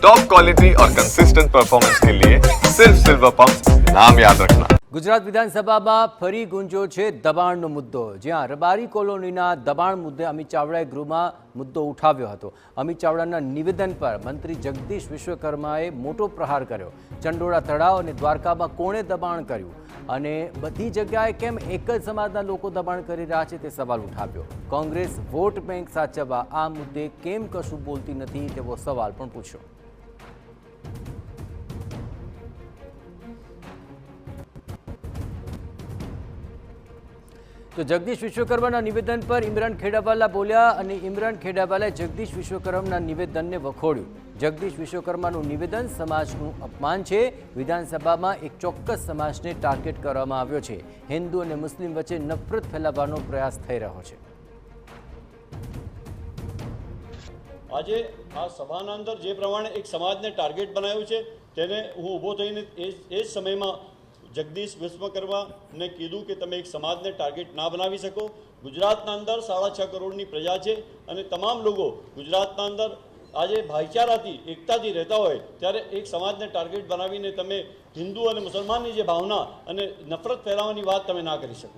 Top quality और consistent performance के लिए सिर्फ सिल्वर पंप नाम याद रखना। ગુજરાત વિધાનસભામાં ફરી ગુંજો છે દબાણનો મુદ્દો, જ્યાં રબારી કોલોનીના દબાણ મુદ્દે અમિત ચાવડાએ ગૃહમાં મુદ્દો ઉઠાવ્યો હતો. અમિત ચાવડાના નિવેદન પર મંત્રી જગદીશ વિશ્વકર્માએ મોટો પ્રહાર કર્યો. ચંડોળા તળાવ અને દ્વારકામાં કોણે દબાણ કર્યું અને બધી જગ્યાએ કેમ એક જ સમાજના લોકો દબાણ કરી રહ્યા છે તે સવાલ ઉઠાવ્યો. કોંગ્રેસ વોટ બેંક સાચવવા આ મુદ્દે કેમ કશું બોલતી નથી તેવો સવાલ પણ પૂછ્યો. તો જગદીશ વિશ્વકર્માના નિવેદન પર ઇમરાન ખેડાવાલા બોલ્યા અને ઇમરાન ખેડાવાલાએ જગદીશ વિશ્વકર્માના નિવેદનને વખોડ્યું. જગદીશ વિશ્વકર્માનું નિવેદન સમાજનું અપમાન છે. વિધાનસભામાં એક ચોક્કસ સમાજને ટાર્ગેટ કરવામાં આવ્યો છે. હિન્દુ અને મુસ્લિમ વચ્ચે નફરત ફેલાવવાનો પ્રયાસ થઈ રહ્યો છે. આજે આ સભાના અંદર જે પ્રમાણે એક સમાજને ટાર્ગેટ બનાવ્યું છે તેને હું ઊભો થઈને એ જ સમયમાં જગદીશ વિશ્વકર્માને કીધું કે તમે એક સમાજને ટાર્ગેટ ના બનાવી શકો. ગુજરાતના અંદર 6.5 કરોડની પ્રજા છે અને તમામ લોકો ગુજરાતના અંદર આજે ભાઈચારાથી એકતાથી રહેતા હોય ત્યારે એક સમાજને ટાર્ગેટ બનાવીને તમે હિન્દુ અને મુસલમાનની જે ભાવના અને નફરત ફેલાવવાની વાત તમે ના કરી શકો.